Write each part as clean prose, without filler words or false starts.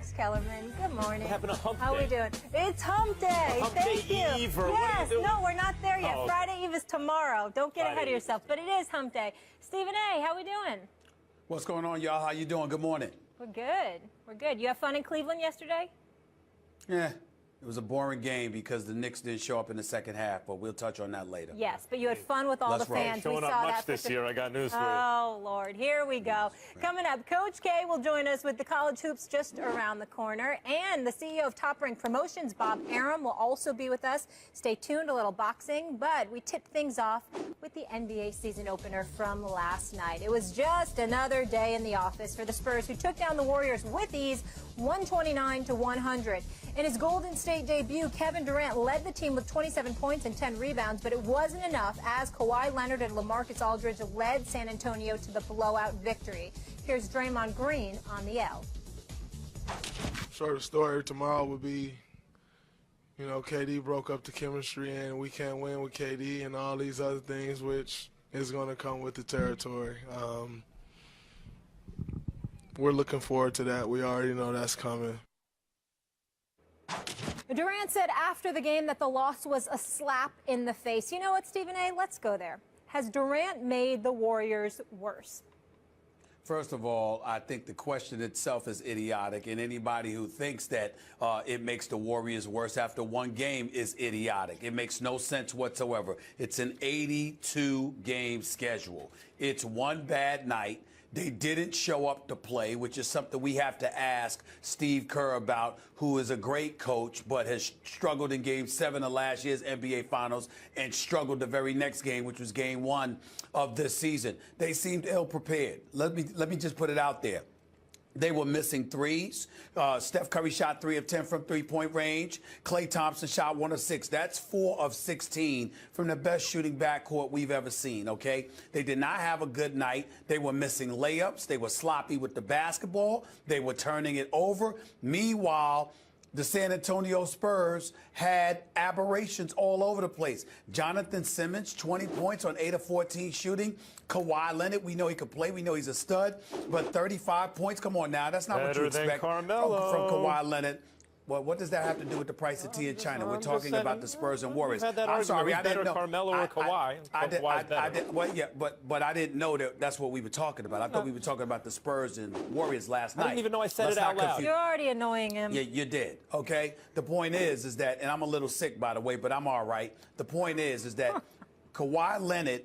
Max Kellerman. Good morning. What happened to Hump Day? How are we doing? It's Hump Day. Hump Thank Day you. Eve, or what are yes. you doing? No, we're not there yet. Oh, okay. Friday Eve is tomorrow. Don't get Friday ahead of yourself. But it is Hump Day. Stephen A., how we doing? What's going on, y'all? How you doing? Good morning. We're good. We're good. You have fun in Cleveland yesterday? Yeah, it was a boring game because the Knicks didn't show up in the second half, but we'll touch on that later. Yes, but you had fun with all Let's the roll. fans. Showing we up saw much that this year, I got news for you. Oh, Lord. Here we go. Coming up, Coach K will join us with the college hoops just around the corner. And the CEO of Top Rank Promotions, Bob Arum, will also be with us. Stay tuned, a little boxing. But we tipped things off with the NBA season opener from last night. It was just another day in the office for the Spurs, who took down the Warriors with ease, 129-100. In his Golden State debut, Kevin Durant led the team with 27 points and 10 rebounds, but it wasn't enough as Kawhi Leonard and LaMarcus Aldridge led San Antonio to the blowout victory. Here's Draymond Green on the L. Short story tomorrow would be, you know, KD broke up the chemistry and we can't win with KD and all these other things, which is going to come with the territory. We're looking forward to that. We already know that's coming. Durant said after the game that the loss was a slap in the face. You know what, Stephen A.? Let's go there. Has Durant made the Warriors worse? First of all, I think the question itself is idiotic, and anybody who thinks that it makes the Warriors worse after one game is idiotic. It makes no sense whatsoever. It's an 82-game schedule. It's one bad night. They didn't show up to play, which is something we have to ask Steve Kerr about, who is a great coach but has struggled in Game 7 of last year's NBA Finals and struggled the very next game, which was Game 1 of this season. They seemed ill-prepared. Let me just put it out there. They were missing threes. Steph Curry shot 3 of 10 from three-point range. Klay Thompson shot 1 of 6. That's 4 of 16 from the best shooting backcourt we've ever seen, okay? They did not have a good night. They were missing layups. They were sloppy with the basketball. They were turning it over. Meanwhile, the San Antonio Spurs had aberrations all over the place. Jonathan Simmons, 20 points on 8 of 14 shooting. Kawhi Leonard, we know he could play. We know he's a stud. But 35 points, come on now. That's not what you expect from Kawhi Leonard. Well, what does that have to do with the price of tea in China? We're talking about the Spurs and Warriors. I'm sorry, I didn't know. Carmelo or Kawhi? But I didn't know that that's what we were talking about. I thought we were talking about the Spurs and Warriors last night. I didn't even know I said it out loud. You're already annoying him. Yeah, you did. Okay. The point is that, and I'm a little sick by the way, but I'm all right. The point is that Kawhi Leonard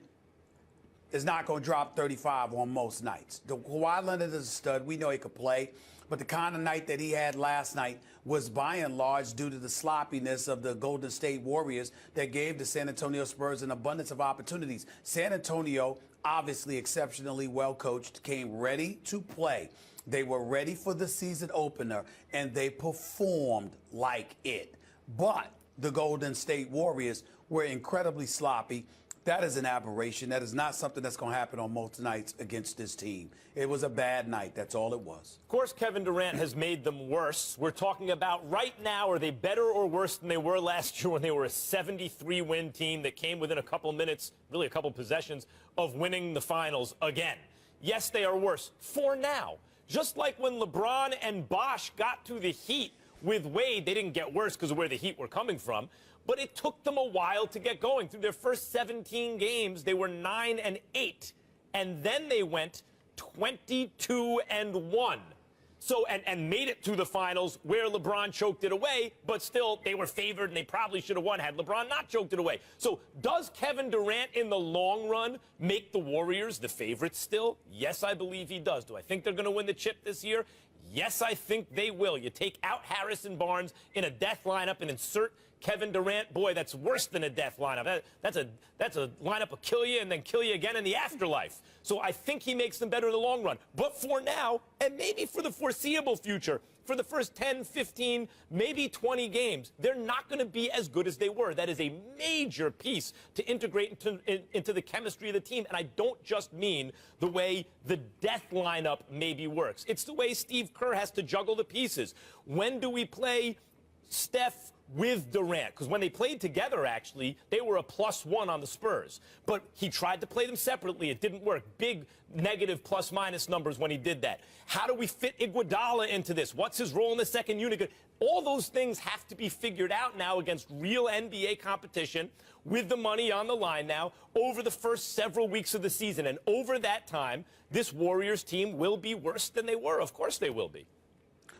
is not going to drop 35 on most nights. The Kawhi Leonard is a stud. We know he could play. But the kind of night that he had last night was by and large due to the sloppiness of the Golden State Warriors that gave the San Antonio Spurs an abundance of opportunities. San Antonio, obviously exceptionally well coached, came ready to play. They were ready for the season opener, and they performed like it. But the Golden State Warriors were incredibly sloppy. That is an aberration. That is not something that's going to happen on most nights against this team. It was a bad night. That's all it was. Of course, Kevin Durant has made them worse. We're talking about right now, are they better or worse than they were last year when they were a 73-win team that came within a couple minutes, really a couple possessions, of winning the finals again? Yes, they are worse for now. Just like when LeBron and Bosh got to the Heat with Wade, they didn't get worse because of where the Heat were coming from. But it took them a while to get going. Through their first 17 games, they were 9-8. And then they went 22-1. So, and made it to the finals where LeBron choked it away, but still they were favored and they probably should have won had LeBron not choked it away. So does Kevin Durant in the long run make the Warriors the favorites still? Yes, I believe he does. Do I think they're going to win the chip this year? Yes, I think they will. You take out Harrison Barnes in a death lineup and insert Kevin Durant. Boy, that's worse than a death lineup. That's a lineup will kill you and then kill you again in the afterlife. So I think he makes them better in the long run. But for now, and maybe for the foreseeable future, for the first 10, 15, maybe 20 games, they're not going to be as good as they were. That is a major piece to integrate into the chemistry of the team. And I don't just mean the way the death lineup maybe works. It's the way Steve Kerr has to juggle the pieces. When do we play Steph with Durant, because when they played together, actually, they were a +1 on the Spurs. But he tried to play them separately. It didn't work. Big negative plus-minus numbers when he did that. How do we fit Iguodala into this? What's his role in the second unit? All those things have to be figured out now against real NBA competition with the money on the line now over the first several weeks of the season. And over that time, this Warriors team will be worse than they were. Of course they will be.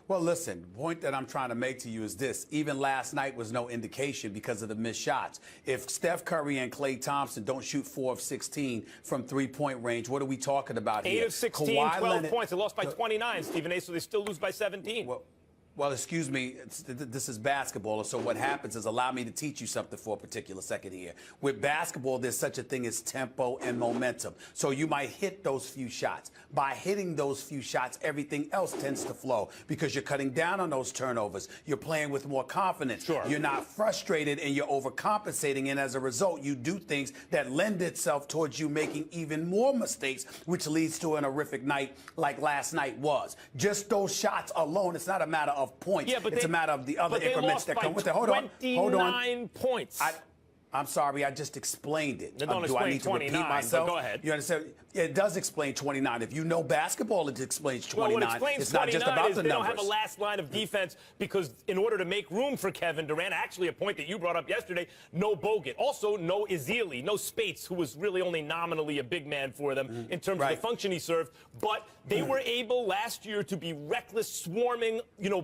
Well, listen, the point that I'm trying to make to you is this. Even last night was no indication because of the missed shots. If Steph Curry and Klay Thompson don't shoot 4 of 16 from three-point range, what are we talking about here? 8 of 16, Kawhi 12 Leonard, points. They lost by 29, Stephen A., so they still lose by 17. Well, excuse me, this is basketball, so what happens is, allow me to teach you something for a particular second here. With basketball, there's such a thing as tempo and momentum. So you might hit those few shots. By hitting those few shots, everything else tends to flow because you're cutting down on those turnovers. You're playing with more confidence. Sure. You're not frustrated and you're overcompensating, and as a result, you do things that lend itself towards you making even more mistakes, which leads to an horrific night like last night was. Just those shots alone, it's not a matter of points. Yeah, but it's a matter of the other increments that come with it. Hold on. 29 points. I'm sorry, I just explained it. Don't Do I explain need to repeat 29, myself? but go ahead. You understand? It does explain 29. If you know basketball, it explains 29. Well, what explains it's not just 29 about is the they numbers. don't have a last line of defense because in order to make room for Kevin Durant, actually a point that you brought up yesterday, no Bogut. Also, no Ezeli, no Spates, who was really only nominally a big man for them in terms of the function he served. But they were able last year to be reckless, swarming,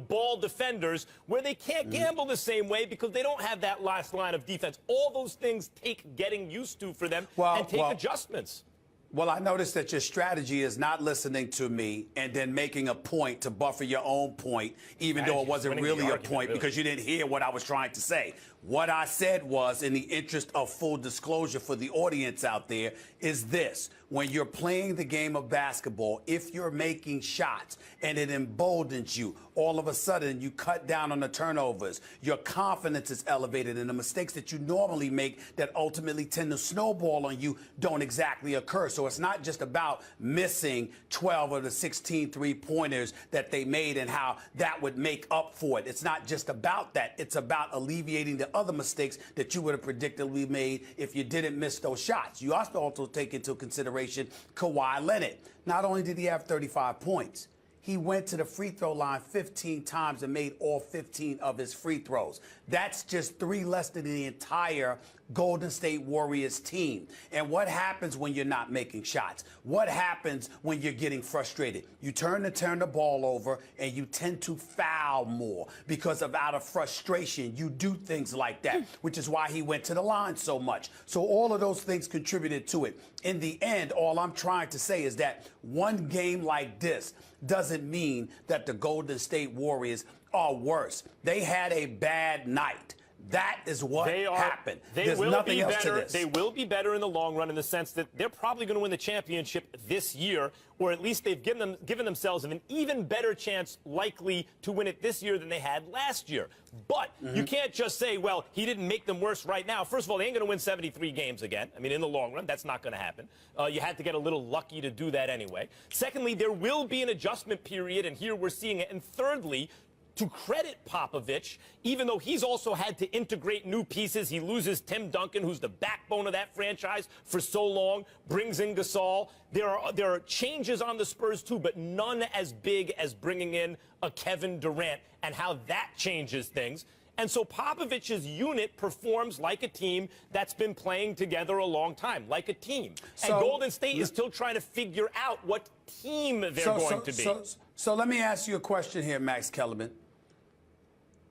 ball defenders where they can't gamble the same way because they don't have that last line of defense. All those things take getting used to for them and take adjustments. Well, I noticed that your strategy is not listening to me and then making a point to buffer your own point, even though it wasn't really a point because you didn't hear what I was trying to say. What I said was, in the interest of full disclosure for the audience out there, is this. When you're playing the game of basketball, if you're making shots and it emboldens you, all of a sudden you cut down on the turnovers, your confidence is elevated, and the mistakes that you normally make that ultimately tend to snowball on you don't exactly occur. So it's not just about missing 12 of the 16 three-pointers that they made and how that would make up for it. It's not just about that. It's about alleviating the other mistakes that you would have predictably made if you didn't miss those shots. You also take into consideration Kawhi Leonard. Not only did he have 35 points, he went to the free throw line 15 times and made all 15 of his free throws. That's just 3 less than the entire Golden State Warriors team. And what happens when you're not making shots? What happens when you're getting frustrated? You turn the ball over and you tend to foul more because out of frustration, you do things like that, which is why he went to the line so much. So all of those things contributed to it. In the end, all I'm trying to say is that one game like this doesn't mean that the Golden State Warriors are worse. They had a bad night. That is what happened. There's nothing else to this. They will be better in the long run in the sense that they're probably going to win the championship this year, or at least they've given themselves an even better chance likely to win it this year than they had last year. But you can't just say, well, he didn't make them worse right now. First of all, they ain't going to win 73 games again. I mean, in the long run, that's not going to happen. You had to get a little lucky to do that anyway. Secondly, there will be an adjustment period, and here we're seeing it. And thirdly, to credit Popovich, even though he's also had to integrate new pieces, he loses Tim Duncan, who's the backbone of that franchise for so long, brings in Gasol. There are changes on the Spurs too, but none as big as bringing in a Kevin Durant and how that changes things. And so Popovich's unit performs like a team that's been playing together a long time, like a team. And Golden State is still trying to figure out what team they're going to be. So let me ask you a question here, Max Kellerman.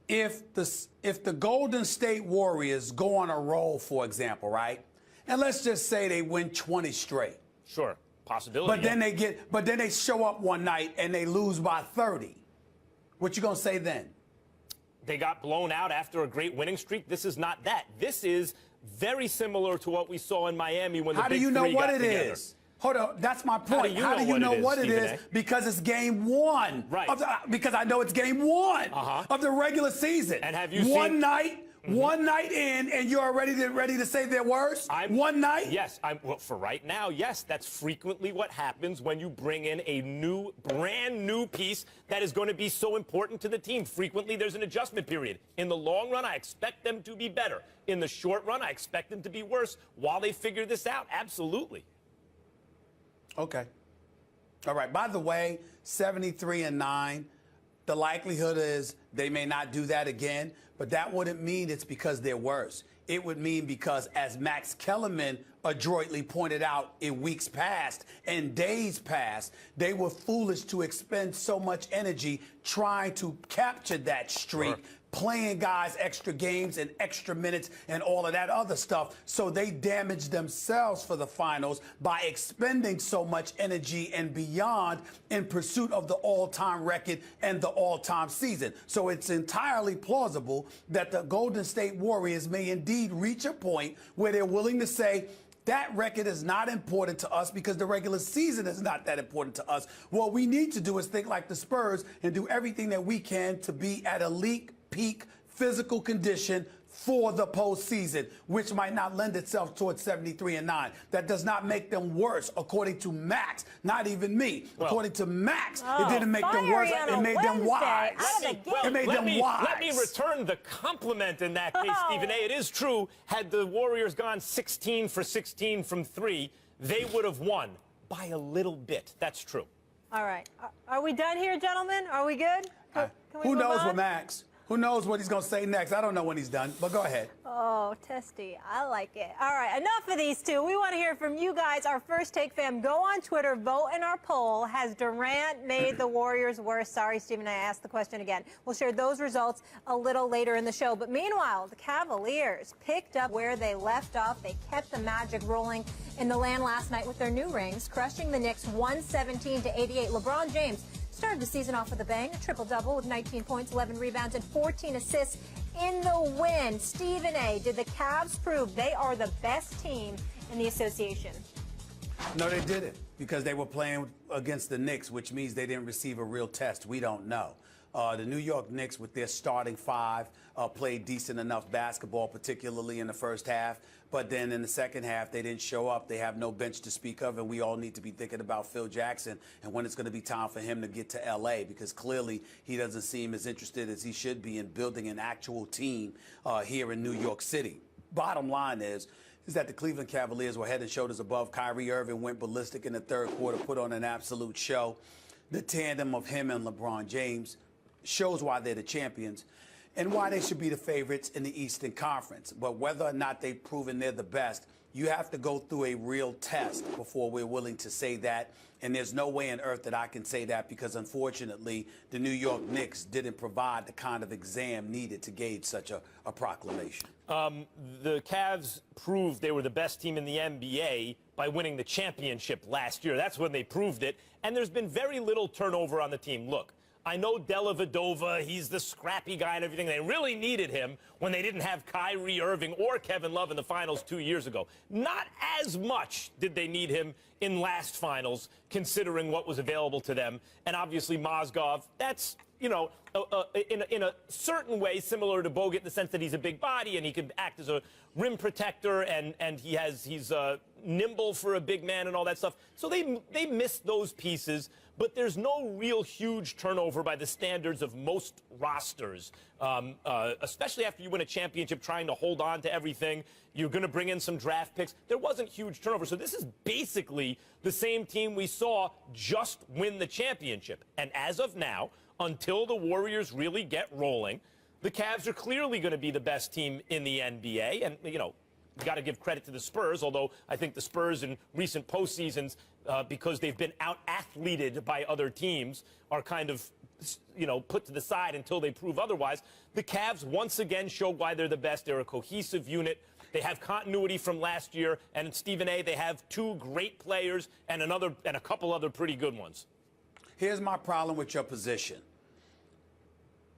If the Golden State Warriors go on a roll, for example, right? And let's just say they win 20 straight. Sure, possibility. But then they show up one night and they lose by 30. What you gonna say then? They got blown out after a great winning streak. This is not that. This is very similar to what we saw in Miami when the Big Three got together. How do you know what it is? Hold on, that's my point. How do you know what it is? Because it's game one. Right. Because I know it's game one of the regular season. And have you one seen... night, One night in, and you're already ready to say they're worse? One night? Yes. Well, for right now, yes. That's frequently what happens when you bring in a brand new piece that is going to be so important to the team. Frequently, there's an adjustment period. In the long run, I expect them to be better. In the short run, I expect them to be worse while they figure this out. Absolutely. Okay. All right. By the way, 73-9. The likelihood is they may not do that again, but that wouldn't mean it's because they're worse. It would mean because, as Max Kellerman adroitly pointed out in weeks past and days past, they were foolish to expend so much energy trying to capture that streak. Sure. Playing guys extra games and extra minutes and all of that other stuff. So they damaged themselves for the finals by expending so much energy and beyond in pursuit of the all-time record and the all-time season. So it's entirely plausible that the Golden State Warriors may indeed reach a point where they're willing to say, that record is not important to us because the regular season is not that important to us. What we need to do is think like the Spurs and do everything that we can to be at elite peak physical condition for the postseason, which might not lend itself towards 73-9. That does not make them worse, according to Max. Not even me. Well, according to Max, it didn't make them worse. It made them wise. It made them wise. Let me return the compliment in that case, Stephen A. It is true. Had the Warriors gone 16 for 16 from 3, they would have won by a little bit. That's true. All right. Are we done here, gentlemen? Are we good? Who knows with Max? Who knows what he's going to say next? I don't know when he's done, but go ahead. Oh, testy. I like it. All right, enough of these two. We want to hear from you guys, our First Take fam. Go on Twitter, vote in our poll. Has Durant made the Warriors worse? Sorry, Stephen, I asked the question again. We'll share those results a little later in the show. But meanwhile, the Cavaliers picked up where they left off. They kept the magic rolling in the land last night with their new rings, crushing the Knicks 117-88. LeBron James started the season off with a bang, a triple-double with 19 points, 11 rebounds, and 14 assists in the win. Stephen A., did the Cavs prove they are the best team in the association? No, they didn't, because they were playing against the Knicks, which means they didn't receive a real test. We don't know. The New York Knicks, with their starting 5, played decent enough basketball, particularly in the first half. But then in the second half, they didn't show up. They have no bench to speak of, and we all need to be thinking about Phil Jackson and when it's going to be time for him to get to L.A., because clearly he doesn't seem as interested as he should be in building an actual team here in New York City. Bottom line is that the Cleveland Cavaliers were head and shoulders above. Kyrie Irving went ballistic in the third quarter, put on an absolute show. The tandem of him and LeBron James shows why they're the champions and why they should be the favorites in the Eastern Conference. But whether or not they've proven they're the best, you have to go through a real test before we're willing to say that. And there's no way on earth that I can say that because, unfortunately, the New York Knicks didn't provide the kind of exam needed to gauge such a proclamation. The Cavs proved they were the best team in the NBA by winning the championship last year. That's when they proved it. And there's been very little turnover on the team. Look, I know Della Vedova, he's the scrappy guy and everything. They really needed him when they didn't have Kyrie Irving or Kevin Love in the finals 2 years ago. Not as much did they need him in last finals, considering what was available to them. And obviously Mozgov, that's, you know, in a certain way similar to Bogut in the sense that he's a big body and he can act as a rim protector and he's nimble for a big man and all that stuff. So they missed those pieces. But there's no real huge turnover by the standards of most rosters, especially after you win a championship trying to hold on to everything. You're going to bring in some draft picks. There wasn't huge turnover. So this is basically the same team we saw just win the championship. And as of now, until the Warriors really get rolling, the Cavs are clearly going to be the best team in the NBA. And, you know, you got to give credit to the Spurs, although I think the Spurs in recent postseasons, because they've been out-athleted by other teams, are kind of, you know, put to the side until they prove otherwise. The Cavs once again show why they're the best. They're a cohesive unit. They have continuity from last year. And Stephen A., they have 2 great players and a couple other pretty good ones. Here's my problem with your position.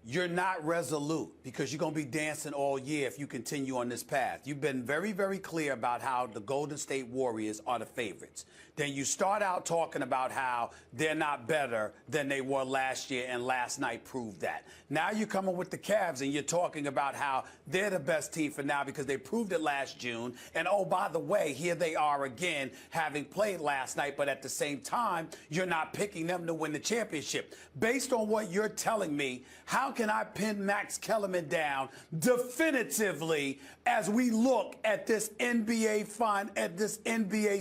you're not resolute because you're going to be dancing all year if you continue on this path. You've been very, very clear about how the Golden State Warriors are the favorites. Then you start out talking about how they're not better than they were last year, and last night proved that. Now you're coming with the Cavs, and you're talking about how they're the best team for now because they proved it last June. And, oh, by the way, here they are again, having played last night, but at the same time, you're not picking them to win the championship. Based on what you're telling me, how can I pin Max Kellerman down definitively as we look at this NBA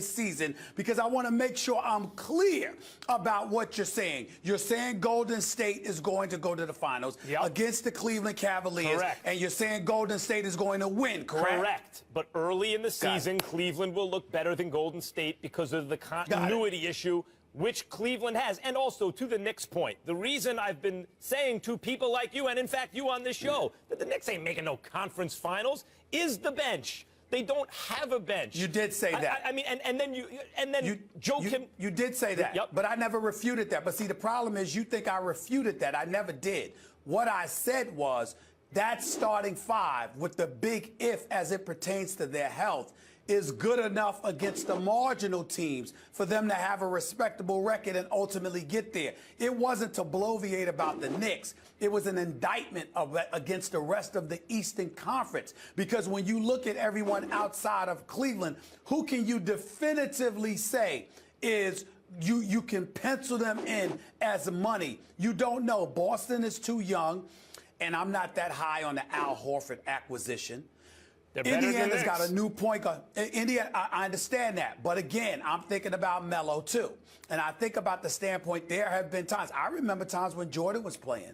season? Because I want to make sure I'm clear about what you're saying. You're saying Golden State is going to go to the finals against the Cleveland Cavaliers. Correct. And you're saying Golden State is going to win, correct? Correct. But early in the season, Cleveland will look better than Golden State because of the continuity issue which Cleveland has. And also, to the Knicks' point, the reason I've been saying to people like you, and in fact you on this show, that the Knicks ain't making no conference finals, is the bench. They don't have a bench. You did say that. I mean, and then Joe Kim. You did say that, Yep. but I never refuted that. But see, the problem is you think I refuted that. I never did. What I said was that starting five with the big if as it pertains to their health is good enough against the marginal teams for them to have a respectable record and ultimately get there. It wasn't to bloviate about the Knicks. It was an indictment against the rest of the Eastern Conference. Because when you look at everyone outside of Cleveland, who can you definitively say is you can pencil them in as money? You don't know. Boston is too young, and I'm not that high on the Al Horford acquisition. Indiana's got a new point guard. Indiana, I understand that. But again, I'm thinking about Melo, too. And I think about the standpoint, there have been times. I remember times when Jordan was playing.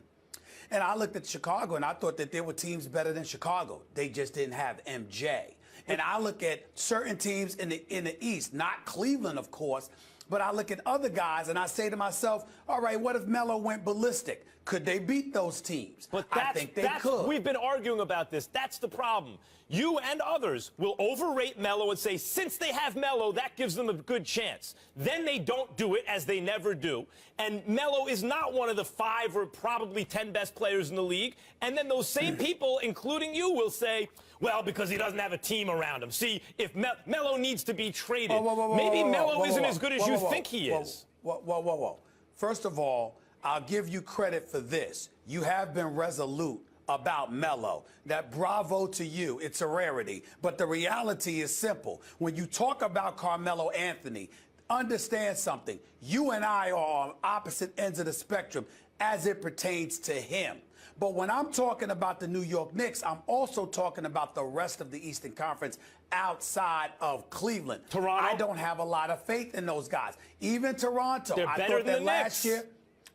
And I looked at Chicago, and I thought that there were teams better than Chicago. They just didn't have MJ. And I look at certain teams in the East, not Cleveland, of course, but I look at other guys, and I say to myself, all right, what if Melo went ballistic? Could they beat those teams? But I think they could. We've been arguing about this. That's the problem. You and others will overrate Melo and say, since they have Melo, that gives them a good chance. Then they don't do it, as they never do. And Melo is not one of the 5 or probably 10 best players in the league. And then those same people, including you, will say, well, because he doesn't have a team around him. See, if Melo needs to be traded, maybe Melo isn't as good as you think he is. Whoa. First of all, I'll give you credit for this. You have been resolute about Melo. That bravo to you. It's a rarity. But the reality is simple. When you talk about Carmelo Anthony, understand something. You and I are on opposite ends of the spectrum as it pertains to him. But when I'm talking about the New York Knicks, I'm also talking about the rest of the Eastern Conference outside of Cleveland. Toronto? I don't have a lot of faith in those guys. Even Toronto. They're better thought that than the last Knicks. year.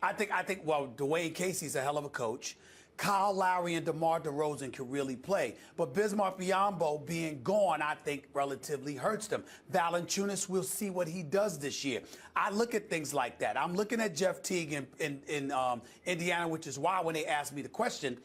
I think, well, Dwayne Casey's a hell of a coach. Kyle Lowry and DeMar DeRozan can really play. But Bismarck Biyombo being gone, I think, relatively hurts them. Valanciunas, we'll see what he does this year. I look at things like that. I'm looking at Jeff Teague in Indiana, which is why when they asked me the question,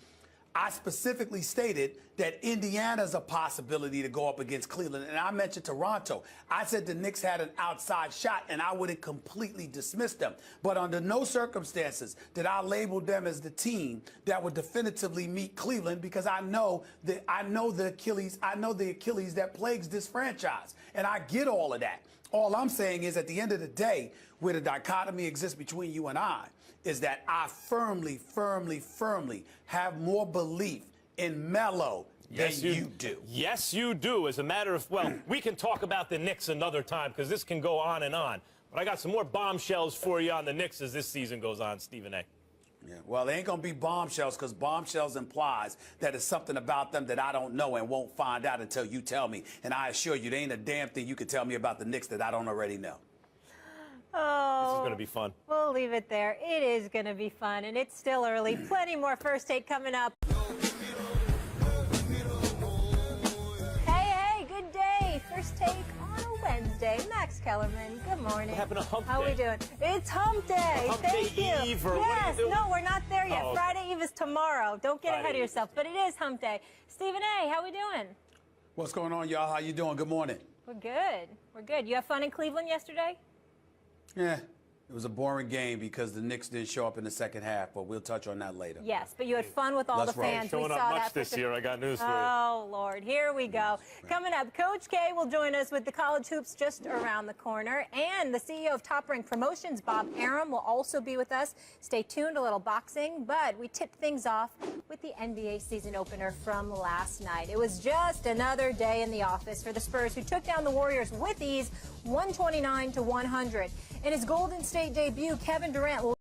I specifically stated that Indiana's a possibility to go up against Cleveland. And I mentioned Toronto. I said the Knicks had an outside shot, and I wouldn't completely dismiss them. But under no circumstances did I label them as the team that would definitively meet Cleveland, because I know the Achilles that plagues this franchise. And I get all of that. All I'm saying is, at the end of the day, where the dichotomy exists between you and I, is that I firmly have more belief in Melo than you do. Yes, you do. As a matter of, well, we can talk about the Knicks another time because this can go on and on. But I got some more bombshells for you on the Knicks as this season goes on, Stephen A. Yeah, well, they ain't going to be bombshells, because bombshells implies that it's something about them that I don't know and won't find out until you tell me. And I assure you, there ain't a damn thing you can tell me about the Knicks that I don't already know. Oh, this is going to be fun. We'll leave it there. It is going to be fun, and it's still early. Plenty more First Take coming up. Hey, good day. First Take on a Wednesday. Max Kellerman, good morning. What happened to Hump Day? How are we doing? It's Hump Day. Hump Thank Day you. Eve, or what yes, are you doing? no, we're not there yet. Oh, okay. Friday Eve is tomorrow. Don't get Friday ahead of Eve. yourself, but it is Hump Day. Stephen A., how we doing? What's going on, y'all? How you doing? Good morning. We're good. We're good. You have fun in Cleveland yesterday? Yeah, It was a boring game because the Knicks didn't show up in the second half, but we'll touch on that later. Yes, but you had fun with all Let's the roll. fans. Showing we up saw much that this year. I got news for you. Oh, Lord. Here we go. Coming up, Coach K will join us with the college hoops just around the corner. And the CEO of Top Rank Promotions, Bob Arum, will also be with us. Stay tuned, a little boxing. But we tipped things off with the NBA season opener from last night. It was just another day in the office for the Spurs, who took down the Warriors with ease, 129-100. In his Golden State debut, Kevin Durant will